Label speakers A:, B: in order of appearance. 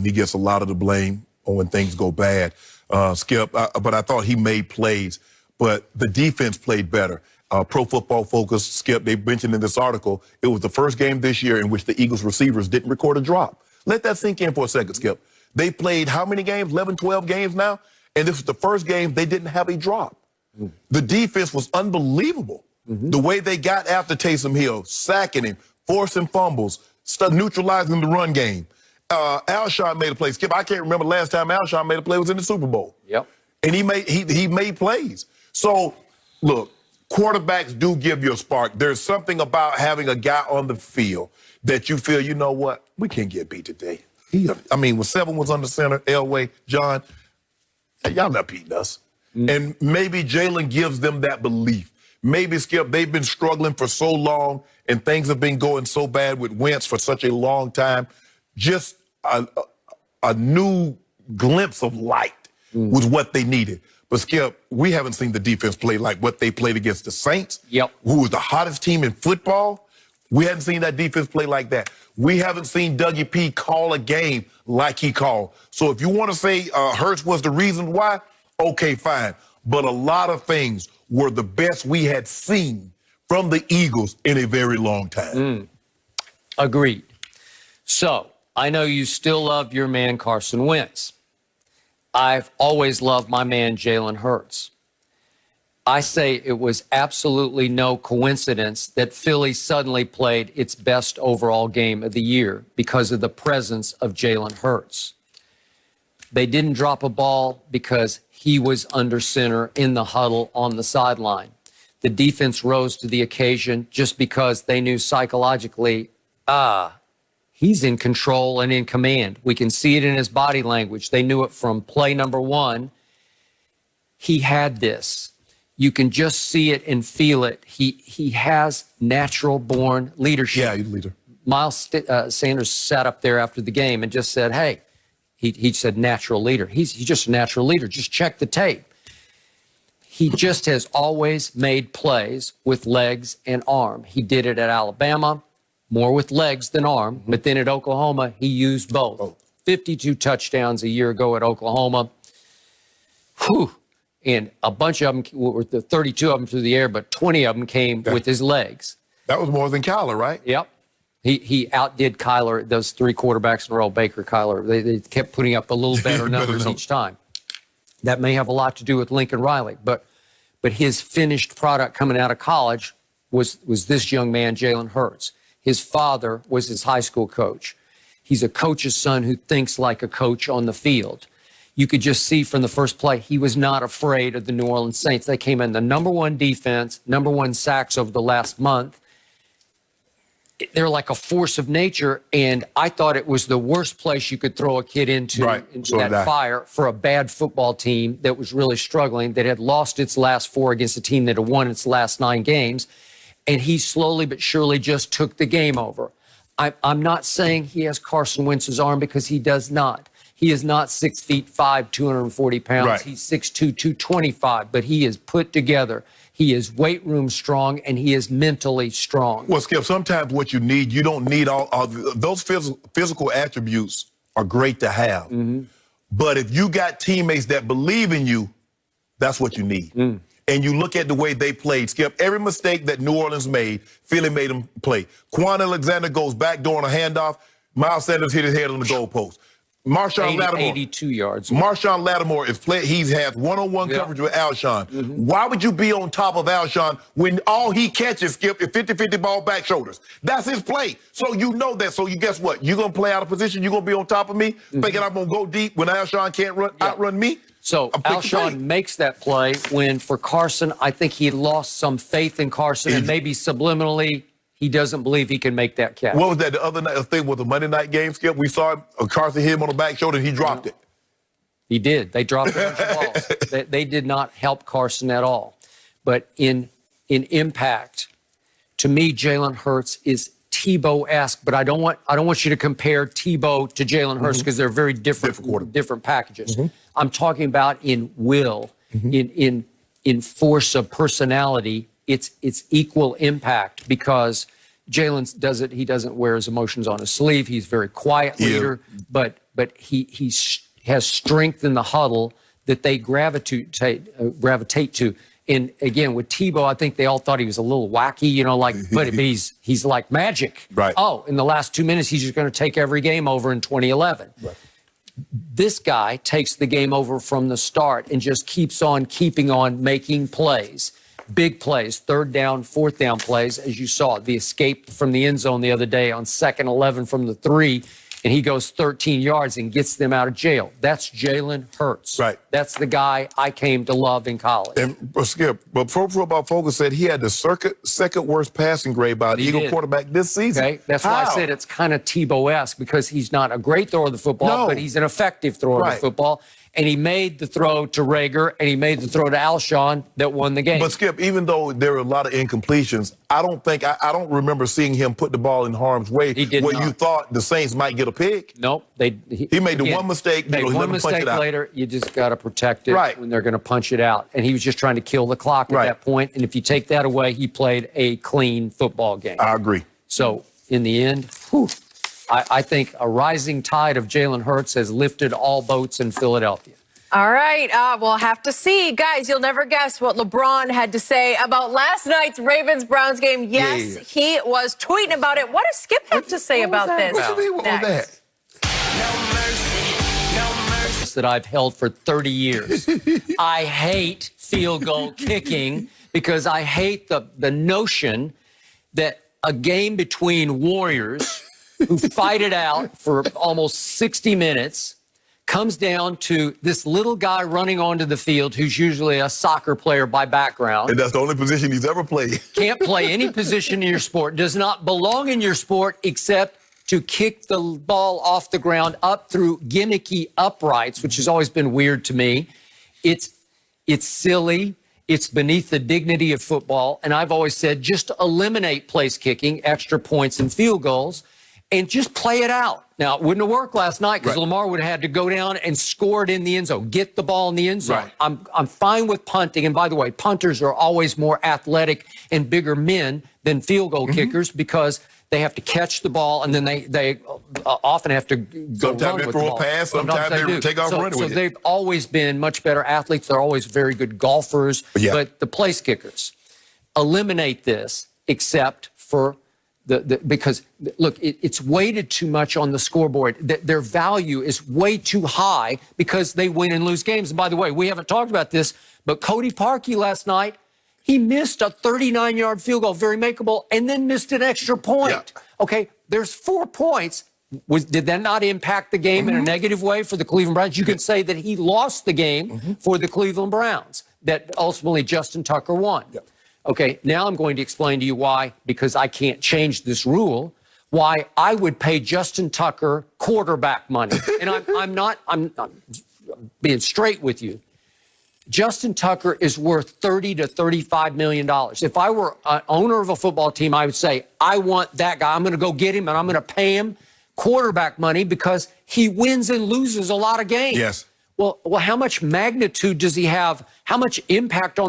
A: He gets a lot of the blame when things go bad. Skip, but I thought he made plays, but the defense played better. Pro Football Focus, Skip, they mentioned in this article, it was the first game this year in which the Eagles receivers didn't record a drop. Let that sink in for a second, Skip. They played how many games? 11, 12 games now? And this was the first game they didn't have a drop. The defense was unbelievable. The way they got after Taysom Hill, sacking him, forcing fumbles, neutralizing the run game. Alshon made a play. Skip, I can't remember the last time Alshon made a play was in the Super Bowl.
B: Yep.
A: And he made plays. So, look, quarterbacks do give you a spark. There's something about having a guy on the field that you feel, you know what, we can't get beat today. I mean, when 7 was under center, Elway, John, y'all not beating us. And maybe Jalen gives them that belief. Maybe, Skip, they've been struggling for so long and things have been going so bad with Wentz for such a long time. Just a new glimpse of light was what they needed. But, Skip, we haven't seen the defense play like what they played against the Saints, who was the hottest team in football. We hadn't seen that defense play like that. We haven't seen Dougie P call a game like he called. So if you want to say Hurts was the reason why, okay, fine. But a lot of things were the best we had seen from the Eagles in a very long time.
B: Agreed. So I know you still love your man Carson Wentz. I've always loved my man Jalen Hurts. I say it was absolutely no coincidence that Philly suddenly played its best overall game of the year because of the presence of Jalen Hurts. They didn't drop a ball because he was under center in the huddle on the sideline. The defense rose to the occasion just because they knew psychologically, he's in control and in command. We can see it in his body language. They knew it from play number 1. He had this. You can just see it and feel it. He has natural-born leadership.
A: Yeah, he's a leader.
B: Miles Sanders sat up there after the game and just said, hey, he said natural leader. He's just a natural leader. Just check the tape. He just has always made plays with legs and arm. He did it at Alabama, more with legs than arm. But then at Oklahoma, he used both. 52 touchdowns a year ago at Oklahoma. Whew. And a bunch of them, 32 of them through the air, but 20 of them came with his legs.
A: That was more than Kyler, right?
B: Yep. He outdid Kyler, those 3 quarterbacks in a row, Baker, Kyler. They kept putting up a little better numbers each time. That may have a lot to do with Lincoln Riley, but his finished product coming out of college was this young man, Jalen Hurts. His father was his high school coach. He's a coach's son who thinks like a coach on the field. You could just see from the first play, he was not afraid of the New Orleans Saints. They came in the #1 defense, #1 sacks over the last month. They're like a force of nature, and I thought it was the worst place you could throw a kid into that fire for a bad football team that was really struggling, that had lost its last 4 against a team that had won its last 9 games, and he slowly but surely just took the game over. I'm not saying he has Carson Wentz's arm, because he does not. He is not 6'5", 240 pounds.
A: Right.
B: He's 6'2", 225, but he is put together. He is weight room strong, and he is mentally strong.
A: Well, Skip, sometimes what you need, you don't need all those physical attributes are great to have. But if you got teammates that believe in you, that's what you need. And you look at the way they played, Skip, every mistake that New Orleans made, Philly made them play. Quan Alexander goes back during a handoff. Miles Sanders hit his head on the goalpost. Marshawn Lattimore.
B: 82 yards.
A: Marshawn Lattimore is he's had one-on-one coverage with Alshon. Why would you be on top of Alshon when all he catches, Skip, is 50-50 ball back shoulders? That's his play. So you know that. So you guess what? You're going to play out of position. You're going to be on top of me, thinking I'm going to go deep when Alshon can't outrun me?
B: So Alshon makes that play when, for Carson, I think he lost some faith in Carson, and maybe subliminally he doesn't believe he can make that catch.
A: What was that? The other night, I think, was the Monday night game, Skip. We saw Carson hit him on the back shoulder, and he dropped it.
B: He did. They dropped a bunch of balls. They did not help Carson at all. But in impact, to me, Jalen Hurts is Tebow-esque. But I don't want you to compare Tebow to Jalen Hurts, because they're very different packages. I'm talking about in will, in force of personality. It's equal impact, because Jalen does it. He doesn't wear his emotions on his sleeve. He's a very quiet leader, but he has strength in the huddle that they gravitate to. And again, with Tebow, I think they all thought he was a little wacky, you know, like, but he's like magic.
A: Right.
B: Oh, in the last 2 minutes, he's just going to take every game over in 2011. Right. This guy takes the game over from the start and just keeps on keeping on making plays. Big plays, 3rd down, 4th down plays, as you saw. The escape from the end zone the other day on 2nd 11 from the 3, and he goes 13 yards and gets them out of jail. That's Jalen Hurts.
A: Right.
B: That's the guy I came to love in college.
A: And Skip, but Pro Football Focus said he had the second worst passing grade by an Eagle quarterback this season.
B: Okay, that's why I said it's kind of Tebow-esque, because he's not a great thrower of the football, but he's an effective thrower of the football. And he made the throw to Rager, and he made the throw to Alshon that won the game.
A: But Skip, even though there were a lot of incompletions, I don't remember seeing him put the ball in harm's way.
B: He did not.
A: You thought the Saints might get a pick.
B: Nope.
A: He made the one mistake.
B: Made one mistake later. You just got to protect it when they're going to punch it out. And he was just trying to kill the clock at that point. And if you take that away, he played a clean football game.
A: I agree.
B: So in the end, whew, I think a rising tide of Jalen Hurts has lifted all boats in Philadelphia.
C: All right, we'll have to see. Guys, you'll never guess what LeBron had to say about last night's Ravens-Browns game. Yes, he was tweeting about it. What does Skip have to say about this?
A: What do you mean with all that?
B: That I've held for 30 years. I hate field goal kicking because I hate the notion that a game between warriors who fight it out for almost 60 minutes comes down to this little guy running onto the field who's usually a soccer player by background.
A: And that's the only position he's ever played.
B: Can't play any position in your sport, does not belong in your sport except to kick the ball off the ground up through gimmicky uprights, which has always been weird to me. It's silly. It's beneath the dignity of football. And I've always said just eliminate place kicking, extra points, and field goals, and just play it out. Now, it wouldn't have worked last night because Lamar would have had to go down and score it in the end zone, get the ball in the end zone. I'm fine with punting. And by the way, punters are always more athletic and bigger men than field goal kickers because they have to catch the ball, and then they often have to go run with the ball.
A: Sometimes they throw a pass, sometimes they take off running with it.
B: So they've always been much better athletes. They're always very good golfers. But the place kickers, eliminate this except for because, look, it's weighted too much on the scoreboard. Their value is way too high because they win and lose games. And by the way, we haven't talked about this, but Cody Parkey last night, he missed a 39-yard field goal, very makeable, and then missed an extra point. Okay, there's 4 points. Did that not impact the game in a negative way for the Cleveland Browns? You can say that he lost the game for the Cleveland Browns, that ultimately Justin Tucker won. Okay, now I'm going to explain to you why, because I can't change this rule, why I would pay Justin Tucker quarterback money. And I'm being straight with you. Justin Tucker is worth $30 to $35 million. If I were an owner of a football team, I would say, I want that guy. I'm going to go get him, and I'm going to pay him quarterback money because he wins and loses a lot of games.
A: Yes.
B: Well, how much magnitude does he have? How much impact on